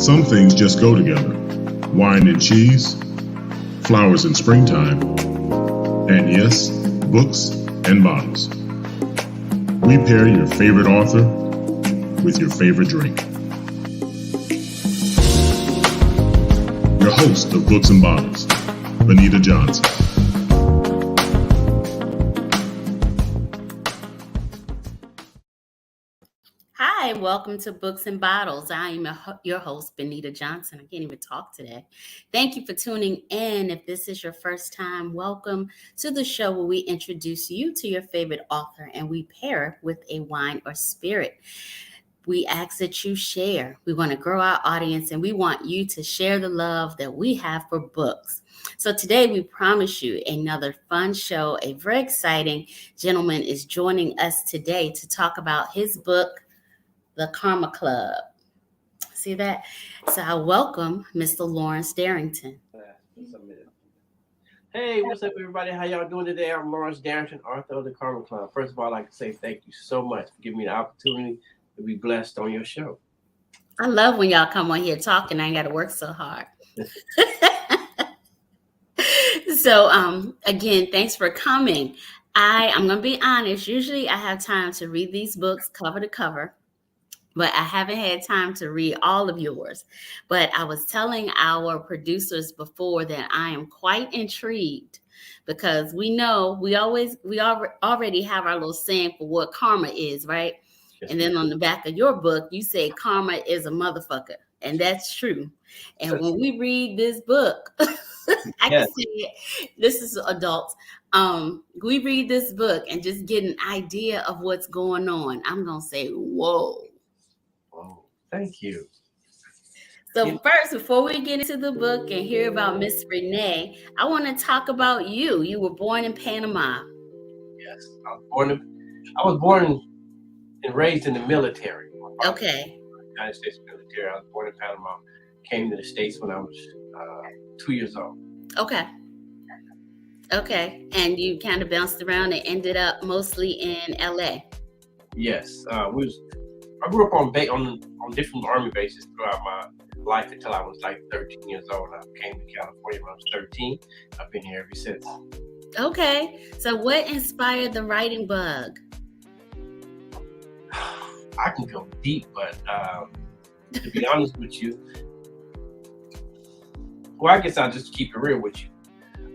Some things just go together. Wine and cheese, flowers in springtime, and yes, books and bottles. We pair your favorite author with your favorite drink. Your host of Books and Bottles, Benita Johnson. Hi, welcome to Books and Bottles. I am your host, Benita Johnson. I can't even talk today. Thank you for tuning in. If this is your first time, welcome to the show where we introduce you to your favorite author and we pair it with a wine or spirit. We ask that you share. We want to grow our audience and we want you to share the love that we have for books. So today we promise you another fun show. A very exciting gentleman is joining us today to talk about his book, The Karma Club. See that? So I welcome Mr. Lawrence Darrington. Hey, what's up, everybody? How y'all doing today? I'm Lawrence Darrington, author of The Karma Club. First of all, I'd like to say thank you so much for giving me the opportunity to be blessed on your show. I love when y'all come on here talking. I ain't got to work so hard. So, again, thanks for coming. I'm going to be honest. Usually I have time to read these books cover to cover, but I haven't had time to read all of yours. But I was telling our producers before that I am quite intrigued because we know we already have our little saying for what karma is, right? Yes, and then on the back of your book, you say karma is a motherfucker. And that's true. And when we read this book, I can see it. This is adults. We read this book and just get an idea of what's going on. I'm going to say, whoa. Oh, thank you. So first, before we get into the book and hear about Miss Renee, I want to talk about you. You were born in Panama. Yes, I was born and raised in the military. Okay. United States military. I was born in Panama. Came to the States when I was 2 years old. Okay. And you kind of bounced around and ended up mostly in LA. Yes. I grew up on different army bases throughout my life until I was like 13 years old. I came to California when I was 13. I've been here ever since. Okay. So what inspired the writing bug? I can go deep, but to be honest with you, well, I guess I'll just keep it real with you.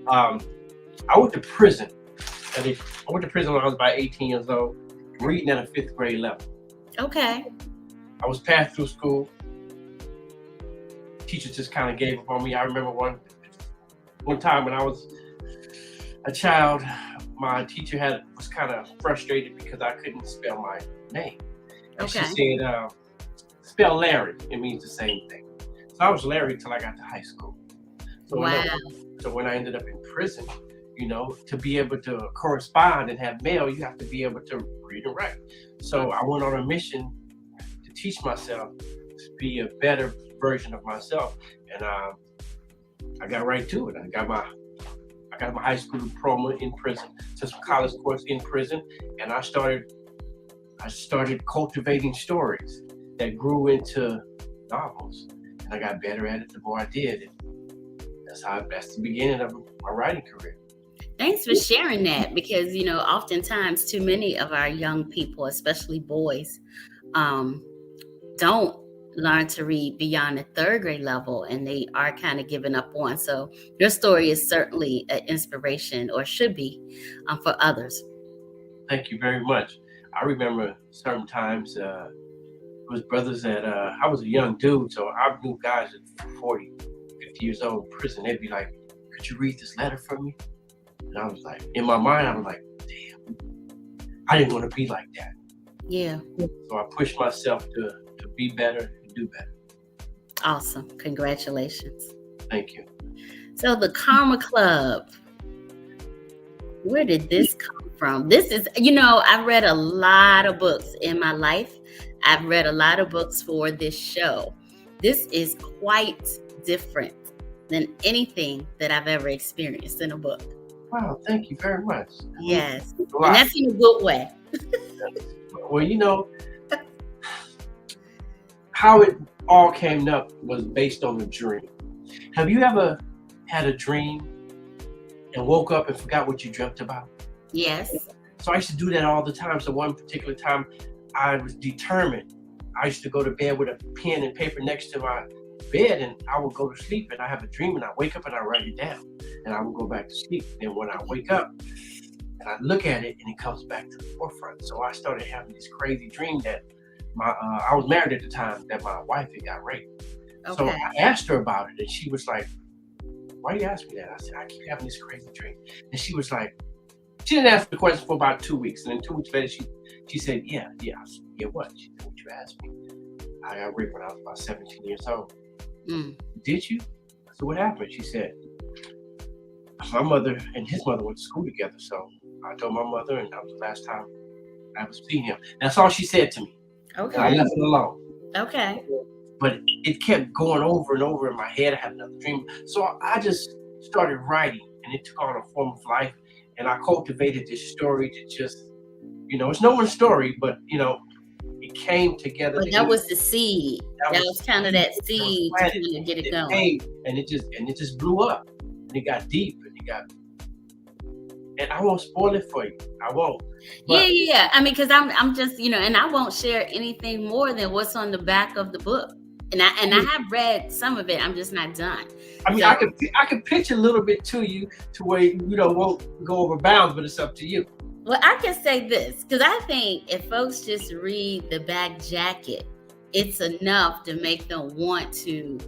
I went to prison. I went to prison when I was about 18 years old, reading at a 5th grade level. Okay. I was passed through school. Teachers just kind of gave up on me. I remember one time when I was a child, my teacher was kind of frustrated because I couldn't spell my name. And okay. She said, spell Larry. It means the same thing. So I was Larry till I got to high school. So wow. When I ended up in prison, to be able to correspond and have mail, you have to be able to read and write. So I went on a mission to teach myself to be a better version of myself. And I got right to it. I got my high school diploma in prison, took some college course in prison, and I started cultivating stories that grew into novels. And I got better at it the more I did. And that's the beginning of my writing career. Thanks for sharing that because, oftentimes too many of our young people, especially boys, don't learn to read beyond the 3rd grade level and they are kind of giving up on. So your story is certainly an inspiration or should be for others. Thank you very much. I remember certain times it was brothers that I was a young dude, so I knew guys at 40, 50 years old in prison. They'd be like, could you read this letter for me? And I was like, in my mind, I was like, damn, I didn't want to be like that. Yeah. So I pushed myself to be better and do better. Awesome. Congratulations. Thank you. So the Karma Club, where did this come from? This is, I've read a lot of books in my life. I've read a lot of books for this show. This is quite different than anything that I've ever experienced in a book. Wow, thank you very much. Yes, and that's in a good way. Well, how it all came up was based on a dream. Have you ever had a dream and woke up and forgot what you dreamt about? Yes. So I used to do that all the time. So one particular time I was determined. I used to go to bed with a pen and paper next to my bed, and I would go to sleep and I have a dream and I wake up and I write it down and I would go back to sleep. And when I wake up and I look at it and it comes back to the forefront. So I started having this crazy dream that I was married at the time, that my wife had got raped. Okay. So I asked her about it and she was like, why you ask me that? I said, I keep having this crazy dream. And she was like, she didn't answer the question for about 2 weeks. And then 2 weeks later, she said, yeah. I said, yeah, what? She said, what you asked me? I got raped when I was about 17 years old. Did you? I said, what happened? She said, my mother and his mother went to school together. So I told my mother, and that was the last time I ever seen him. That's all she said to me. Okay. And I left it alone. Okay. But it kept going over and over in my head. I had another dream. So I just started writing, and it took on a form of life. And I cultivated this story to just, it's no one's story, but, it came together. But that was the seed. That was kind of that seed to kind of get it going. And it just blew up. And it got deep, and I won't spoil it for you. I won't. But, yeah. I mean, because I'm just, and I won't share anything more than what's on the back of the book. And I have read some of it. I'm just not done. I mean, I could pitch a little bit to you to where won't go over bounds, but it's up to you. Well, I can say this, because I think if folks just read the back jacket, it's enough to make them want to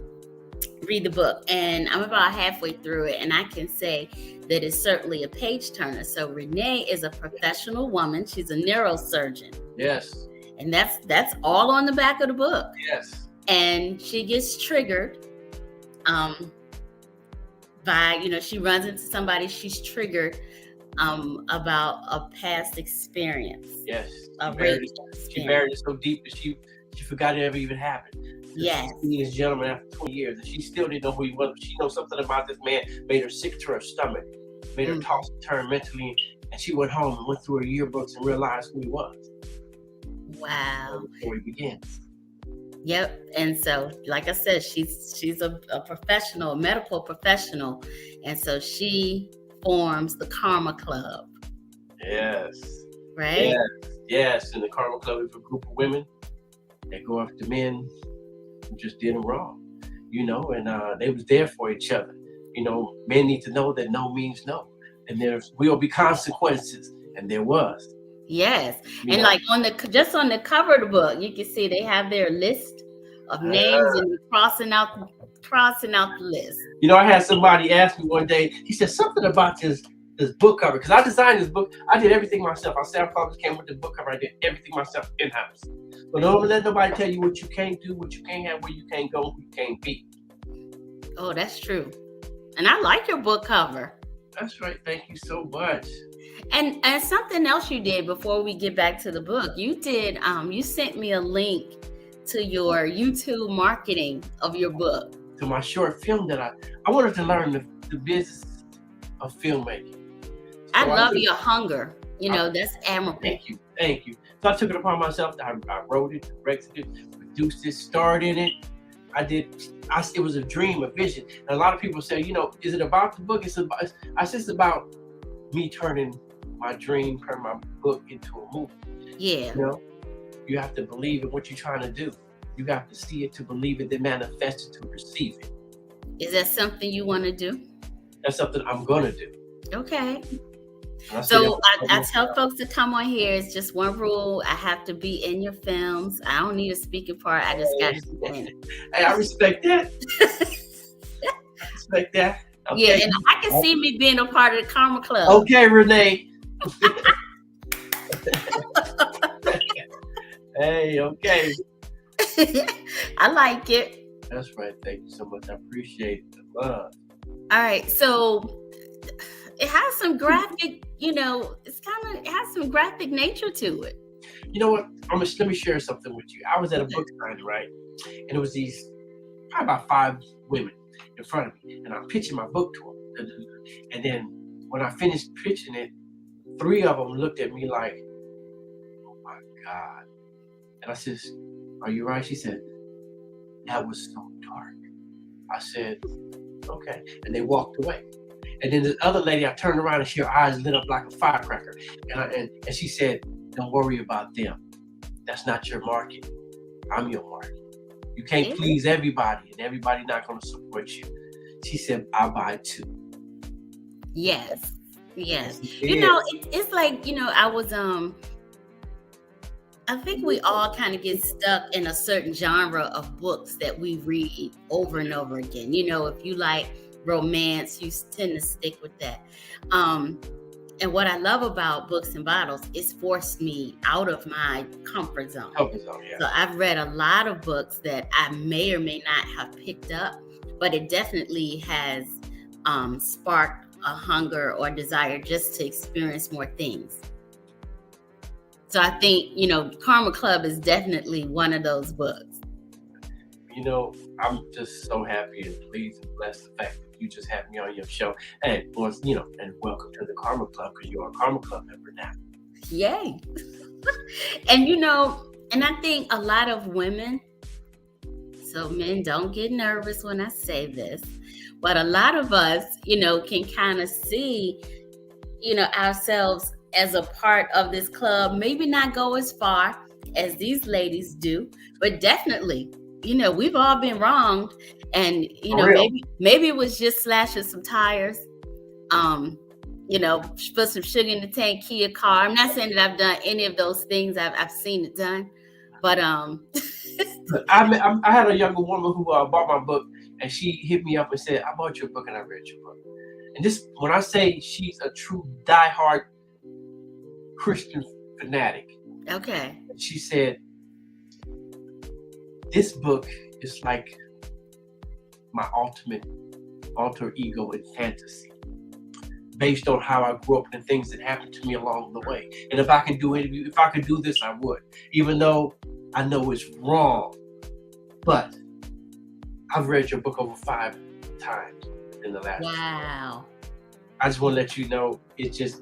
read the book. And I'm about halfway through it, and I can say that it's certainly a page turner. So Renee is a professional woman. She's a neurosurgeon. Yes. And that's all on the back of the book. Yes. And she gets triggered by, she runs into somebody she's triggered about a past experience. Yes. She buried it so deep that she forgot it ever even happened. Yes. She's seen this gentleman after 20 years, and she still didn't know who he was. But she knows something about this man made her sick to her stomach, made her toss and turn mentally, and she went home and went through her yearbooks and realized who he was. Wow. Before he begins. Yep. And so, like I said, she's a professional, a medical professional, and so she forms the Karma Club. Yes. Right? Yes. And the Karma Club is a group of women that go after men who just did them wrong, and they was there for each other. Men need to know that no means no, and there will be consequences, and there was. Yes. And like on the cover of the book, you can see they have their list of names and crossing out the list. I had somebody ask me one day, he said something about this book cover, because I designed this book. I did everything myself. I self-published, came with the book cover. I did everything myself in-house. But don't let nobody tell you what you can't do, what you can't have, where you can't go, who you can't be. Oh, that's true. And I like your book cover. That's right. Thank you so much. And something else you did before we get back to the book, you sent me a link to your YouTube marketing of your book. To my short film that I wanted to learn the business of filmmaking. I love your hunger. That's admirable. Thank you. So I took it upon myself. I wrote it, directed it, produced it, starred in it. It was a dream, a vision. And a lot of people say, is it about the book? It's about me turning my dream, turn my book into a movie. Yeah. You have to believe in what you're trying to do. You have to see it to believe it, then manifest it to receive it. Is that something you want to do? That's something I'm going to do. Okay. So I tell folks to come on here. It's just one rule. I have to be in your films. I don't need a speaking part. I just got to be in it. Hey, I respect that. Okay. Yeah, and I can see me being a part of the Karma Club. Okay, Renee. Hey, okay. I like it. That's right. Thank you so much. I appreciate the love. All right. So it has some graphic, it has some graphic nature to it. You know what? Let me share something with you. I was at a book signing, right? And it was these probably about 5 women in front of me, and I'm pitching my book to them. And then when I finished pitching it, 3 of them looked at me like, "Oh my God!" And I said, "Are you right?" She said, That was so dark. I said, okay. And they walked away. And then the other lady, I turned around and her eyes lit up like a firecracker. And she said, don't worry about them. That's not your market. I'm your market. You can't please everybody, and everybody not going to support you. She said, I'll buy too. Yes. Yes. Yeah. It's like, I think we all kind of get stuck in a certain genre of books that we read over and over again. If you like romance, you tend to stick with that. And what I love about Books and Bottles, it's forced me out of my comfort zone. Yeah. So I've read a lot of books that I may or may not have picked up, but it definitely has sparked a hunger or desire just to experience more things. So I think, Karma Club is definitely one of those books. I'm just so happy and pleased and blessed the fact that you just had me on your show. And and welcome to the Karma Club, because you're a Karma Club member now. Yay. And and I think a lot of women, so men, don't get nervous when I say this, but a lot of us, can kind of see, ourselves as a part of this club. Maybe not go as far as these ladies do, but definitely, we've all been wronged. And, maybe it was just slashing some tires, put some sugar in the tank, key a car. I'm not saying that I've done any of those things. I've seen it done, but I had a younger woman who bought my book, and she hit me up and said, I bought your book and I read your book. And this, when I say she's a true diehard Christian fanatic. Okay. She said, this book is like my ultimate alter ego in fantasy, based on how I grew up and the things that happened to me along the way. And if I could do this, I would, even though I know it's wrong. But I've read your book over 5 times in the last. Wow. I just want to let you know, it just,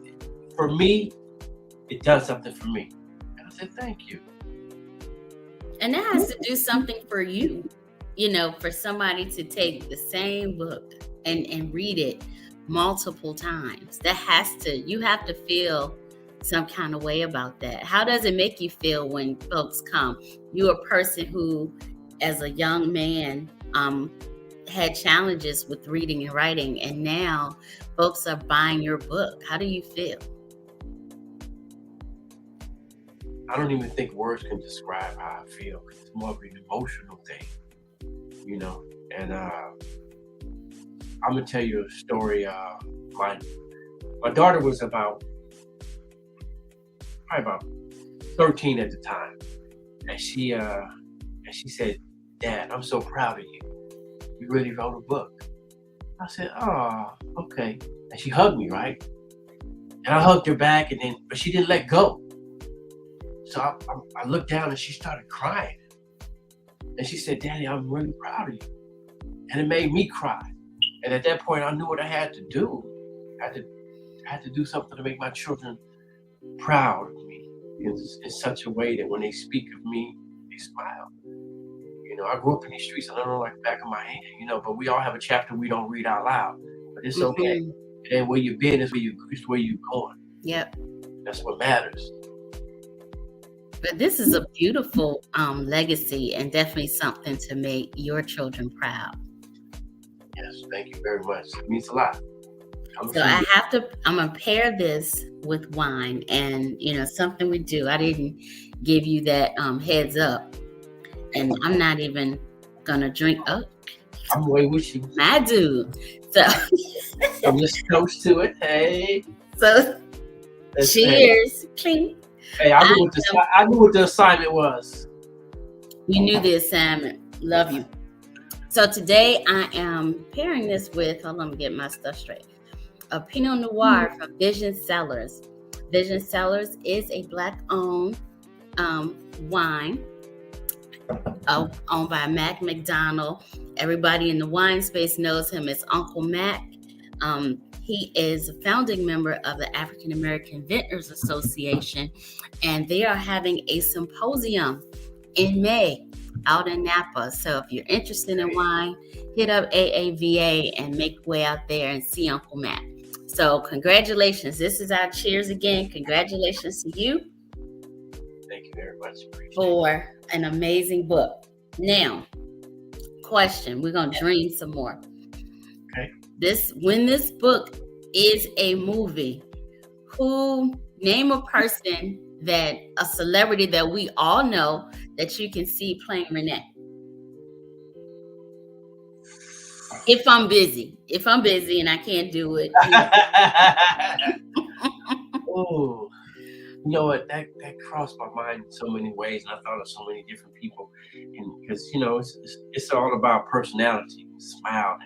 for me, it does something for me. And I said, thank you. And that has to do something for you, for somebody to take the same book and read it multiple times. You have to feel some kind of way about that. How does it make you feel when folks come? You're a person who, as a young man, had challenges with reading and writing, and now folks are buying your book. How do you feel? I don't even think words can describe how I feel. It's more of an emotional thing, And I'm gonna tell you a story. My daughter was probably about 13 at the time, and she said, "Dad, I'm so proud of you. You really wrote a book." I said, "Oh, okay." And she hugged me, right? And I hugged her back, but she didn't let go. So I looked down and she started crying. And she said, "Daddy, I'm really proud of you." And it made me cry. And at that point, I knew what I had to do. I had to do something to make my children proud of me in such a way that when they speak of me, they smile. I grew up in these streets. I don't know like the back of my hand, but we all have a chapter we don't read out loud. But it's okay. It ain't where you've been, it's where you're going. Yep. That's what matters. But this is a beautiful legacy, and definitely something to make your children proud. Yes, thank you very much. It means a lot. So I'm going to pair this with wine, and, something we do. I didn't give you that heads up, and I'm not even going to drink up. I'm way with you. I do. So I'm just close to it. Hey. So cheers. Clink. Hey, I knew what the assignment was. You knew the assignment. Love you. So today I am pairing this with, hold on, let me get my stuff straight. A Pinot Noir from Vision Cellars. Vision Cellars is a Black-owned wine owned by Mac McDonald. Everybody in the wine space knows him as Uncle Mac. He is a founding member of the African American Vintners Association, and they are having a symposium in May out in Napa. So if you're interested in wine, hit up AAVA and make your way out there and see Uncle Matt. So congratulations. This is our cheers again. Congratulations to you. Thank you very much. For an amazing book. Now, question. We're going to dream some more. Okay. When this book is a movie, name a person a celebrity that we all know that you can see playing Renee. If I'm busy and I can't do it. Oh, you know what? That crossed my mind in so many ways, and I thought of so many different people. And because it's all about personality, smile,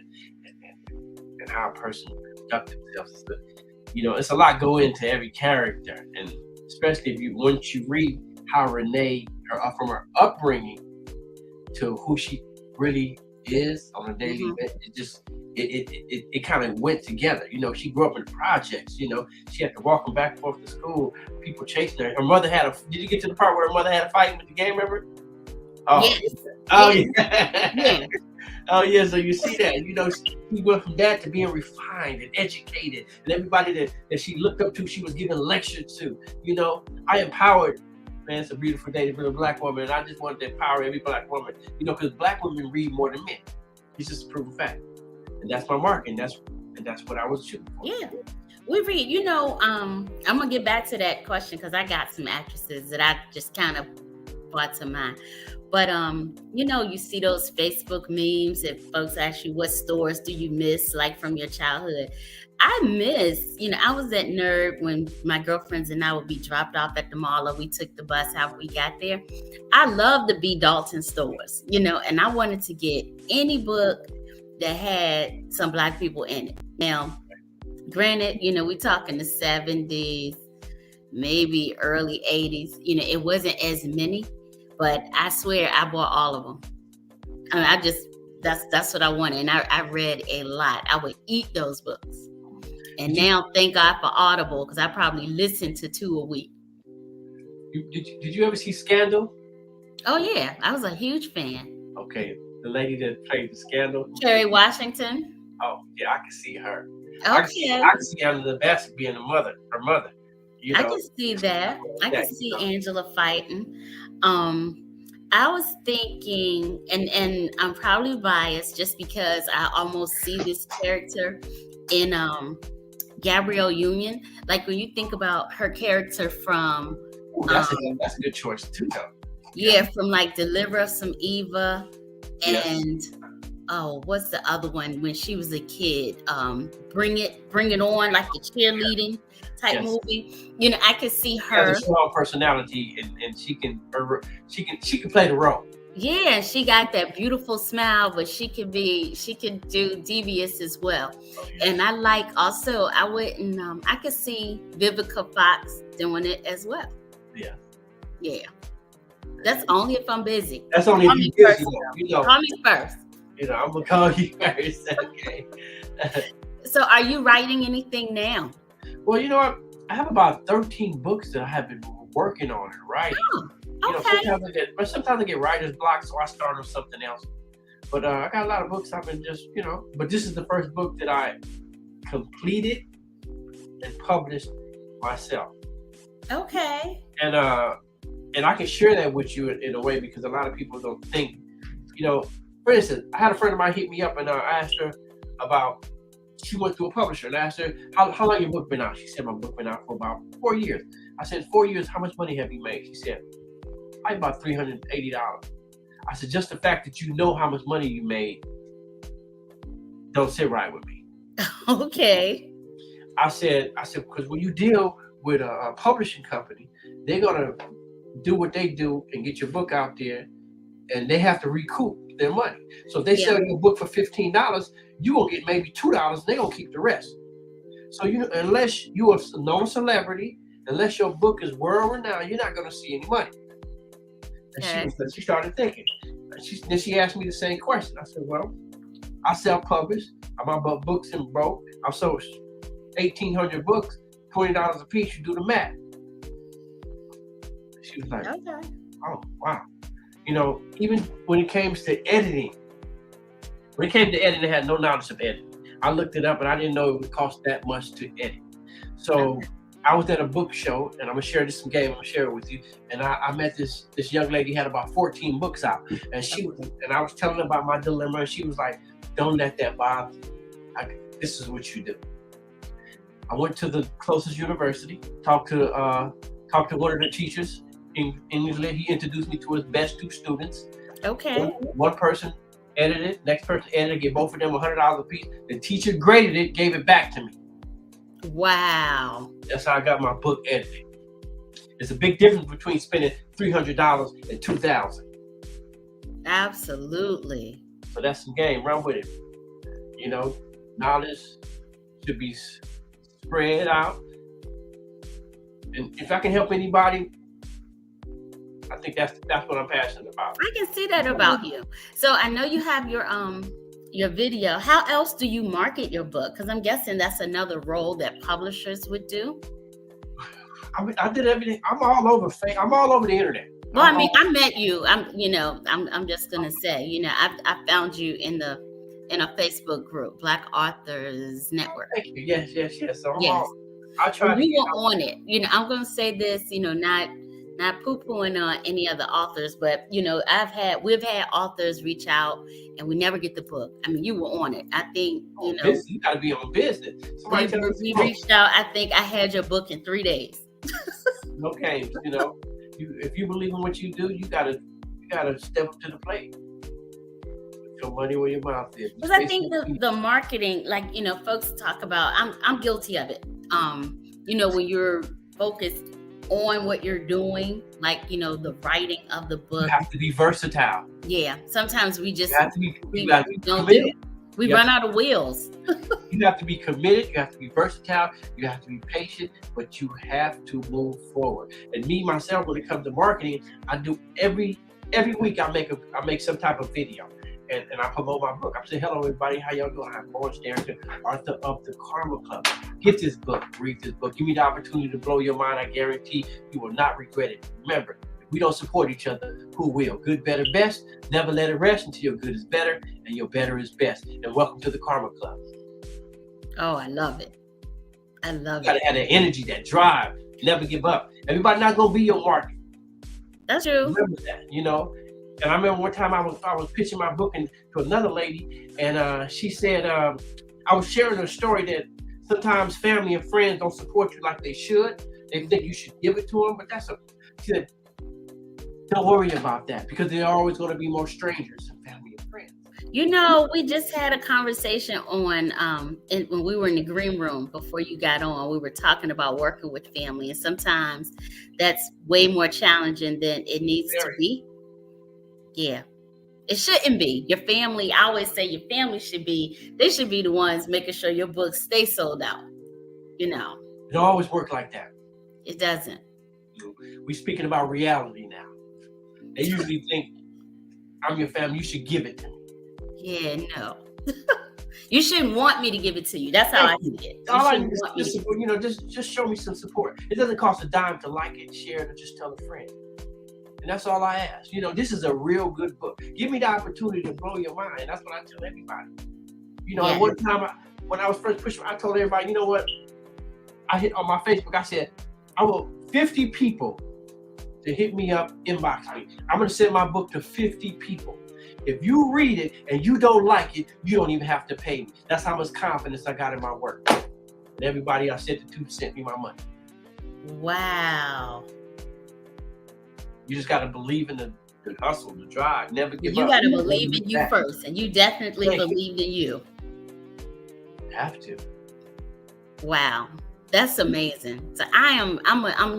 and how a person conducts themselves. It's a lot go into every character, and especially once you read how Renee, from her upbringing to who she really is on a daily basis, it kind of went together. She grew up in the projects. She had to walk them back and forth to school. People chasing her. Her mother did you get to the part where her mother had a fight with the gang member? Oh, yes. Oh, yes. yeah. Yeah. Oh, yeah. So you see that, she went from that to being refined and educated, and everybody that she looked up to, she was giving lectures to. I empowered. Man, it's a beautiful day to be a Black woman, and I just wanted to empower every Black woman. Because Black women read more than men. It's just a proven fact, and that's my mark, and that's what I was shooting for. Yeah, we read. I'm gonna get back to that question because I got some actresses that I just kind of brought to mind. But you see those Facebook memes if folks ask you what stores do you miss, like from your childhood. I miss, I was that nerd when my girlfriends and I would be dropped off at the mall, or we took the bus, how we got there. I love the B. Dalton stores, and I wanted to get any book that had some Black people in it. Now, granted, we talking the 70s, maybe early 80s, it wasn't as many, but I swear I bought all of them. I mean, that's what I wanted. And I read a lot. I would eat those books. And now, thank God for Audible, because I probably listen to 2 a week. Did you ever see Scandal? Oh, yeah. I was a huge fan. Okay. The lady that played the Scandal? Cherry Washington? Oh, yeah. I can see her. Okay. I can see Angela Bassett being her mother. I can see that. I can see Angela fighting. I was thinking, and I'm probably biased just because I almost see this character in Gabrielle Union. Like when you think about her character from that's a good choice too, though. Yeah, from like Deliver Us Some Eva, and what's the other one when she was a kid? Bring It On, like the cheerleading type movie. I could see her. She has a strong personality, and she can play the role. Yeah, she got that beautiful smile, but she can do devious as well. And I like also, I could see Vivica Fox doing it as well. Yeah. Yeah. That's only if I'm busy. That's only if you're busy. Call me first. I'm gonna call you first. Okay. So are you writing anything now? Well, you know what? I have about 13 books that I have been working on and writing. Oh, okay. Sometimes I get writer's block, so I start on something else. But I got a lot of books I've been just, but this is the first book that I completed and published myself. Okay. And I can share that with you in a way because a lot of people don't think, for instance, I had a friend of mine hit me up and I asked her about, she went to a publisher and asked her, how long your book been out? She said, my book been out for about 4 years. I said, 4 years, how much money have you made? She said, probably about $380. I said, just the fact that you know how much money you made don't sit right with me. Okay. I said, because when you deal with a publishing company, they're gonna do what they do and get your book out there, and they have to recoup their money. So if they sell your book for $15, you will get maybe $2, and they're gonna keep the rest. So unless you are a known celebrity, unless your book is world renowned, you're not gonna see any money. And she started thinking. Then she asked me the same question. I said, well, I self-publish. I'm about books and broke. I've sold 1,800 books, $20 a piece. You do the math. She was like, oh, wow. Even when it came to editing, I had no knowledge of editing. I looked it up and I didn't know it would cost that much to edit. So I was at a book show, and I'm gonna share this game. I'm gonna share it with you. And I met this young lady, had about 14 books out, and I was telling her about my dilemma, and she was like, "Don't let that bother you. This is what you do." I went to the closest university, talked to one of the teachers in English. He introduced me to his best 2 students. Okay. One person edited it, next person edited it, gave both of them $100 a piece. The teacher graded it, gave it back to me. Wow. That's how I got my book edited. There's a big difference between spending $300 and $2,000. Absolutely. So that's some game. Run with it. Knowledge should be spread out. And if I can help anybody, I think that's what I'm passionate about. I can see that about you. So I know you have your video. How else do you market your book? Because I'm guessing that's another role that publishers would do. I did everything. I'm all over the internet. Well, I mean, I met you. I'm just gonna say, I found you in a Facebook group, Black Authors Network. Thank you. Yes. So yes. I try. You were on it. I'm gonna say this. Not poo-pooing on any other authors, but we've had authors reach out and we never get the book. I mean, you were on it. I think you got to be on business. We reached out. I think I had your book in 3 days. Okay, if you believe in what you do, you gotta step up to the plate. Put your money where your mouth is. Because I think the marketing, folks talk about. I'm guilty of it. When you're focused on what you're doing, the writing of the book. You have to be versatile. Yeah. Sometimes we just we don't do it. We run out of wheels. You have to be committed. You have to be versatile. You have to be patient, but you have to move forward. And me, myself, when it comes to marketing, I do every week I make some type of video. And I promote my book. I say, hello, everybody. How y'all doing? I'm Lawrence Darrington, author of the Karma Club. Get this book. Read this book. Give me the opportunity to blow your mind. I guarantee you will not regret it. Remember, if we don't support each other, who will? Good, better, best. Never let it rest until your good is better and your better is best. And welcome to the Karma Club. Oh, I love it. You gotta have that energy, that drive. Never give up. Everybody not going to be your market. That's true. Remember that, And I remember one time I was pitching my book to another lady, and she said, I was sharing a story that sometimes family and friends don't support you like they should. They think you should give it to them, but she said, don't worry about that because there are always going to be more strangers than family and friends. We just had a conversation on when we were in the green room before you got on. We were talking about working with family, and sometimes that's way more challenging than it needs to be. Yeah, it shouldn't be. Your family, I always say your family should be the ones making sure your books stay sold out. It don't always work like that. It doesn't. We're speaking about reality now. They usually think, I'm your family, you should give it to me. Yeah, no. You shouldn't want me to give it to you. That's how I see it. All I need is just show me some support. It doesn't cost a dime to like it, share it, or just tell a friend. And that's all I ask. This is a real good book. Give me the opportunity to blow your mind. That's what I tell everybody. At one time, when I was first pushing, I told everybody, you know what? I hit on my Facebook, I said, I want 50 people to hit me up, inbox me. I'm going to send my book to 50 people. If you read it and you don't like it, you don't even have to pay me. That's how much confidence I got in my work. And everybody I sent it to sent me my money. Wow. You just got to believe in the hustle, the drive, never give up. You got to believe in you first, and you definitely believed in you. You have to. Wow, that's amazing. So I'm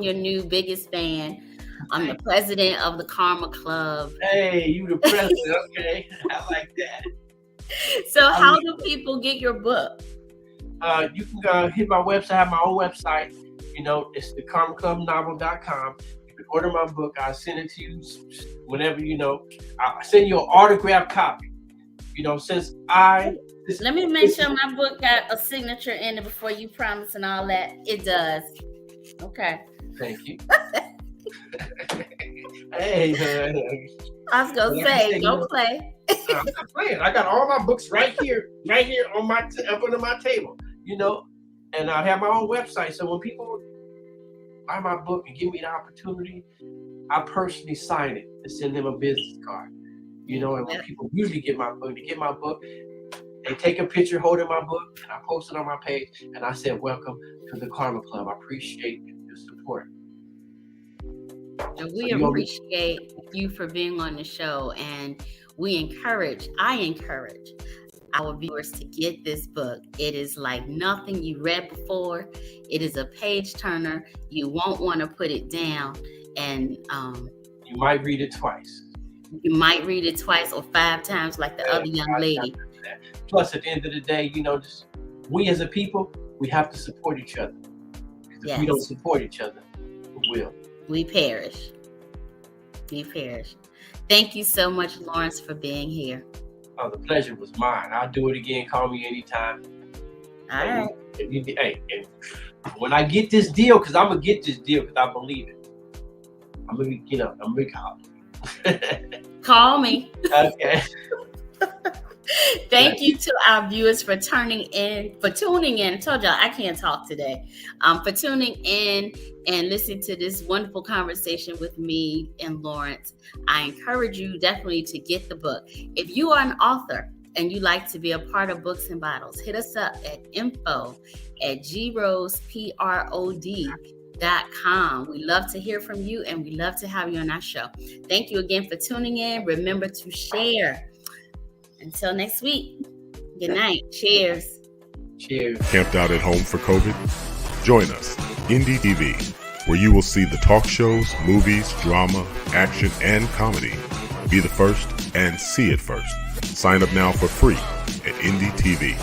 your new biggest fan. I'm the president of the Karma Club. Hey, you the president? Okay, I like that. So how do people get your book? You can hit my website. I have my own website. It's thekarmaclubnovel.com. Order my book. I'll send it to you whenever, I'll send you an autographed copy. Let me make sure my book got a signature in it before you promise and all that. It does. Okay. Thank you. Hey, I was gonna But like I say, said, don't play. I'm not playing. I got all my books right here on my up under my table. And I have my own website. So when people buy my book and give me the opportunity, I personally sign it and send them a business card. And when people usually get my book, they take a picture holding my book, and I post it on my page, and I said, "Welcome to the Karma Club. I appreciate your support." And we appreciate you for being on the show, and I encourage our viewers to get this book. It is like nothing you read before. It is a page turner. You won't want to put it down, and you might read it twice. You might read it twice or 5 times, like the other young lady. Plus, at the end of the day, just we as a people, we have to support each other. Because if we don't support each other, we perish. Thank you so much, Lawrence, for being here. Oh, the pleasure was mine. I'll do it again. Call me anytime. All right. And when I get this deal, because I'm gonna get this deal because I believe it. I'm gonna call you. Call me. Okay. Thank you to our viewers for tuning in. I told y'all I can't talk today. For tuning in and listening to this wonderful conversation with me and Lawrence. I encourage you definitely to get the book. If you are an author and you like to be a part of Books and Bottles, hit us up at info@groseprod.com. We love to hear from you, and we love to have you on our show. Thank you again for tuning in. Remember to share. Until next week, good night. Cheers. Cheers. Camped out at home for COVID? Join us, Indie TV, where you will see the talk shows, movies, drama, action, and comedy. Be the first and see it first. Sign up now for free at Indie TV.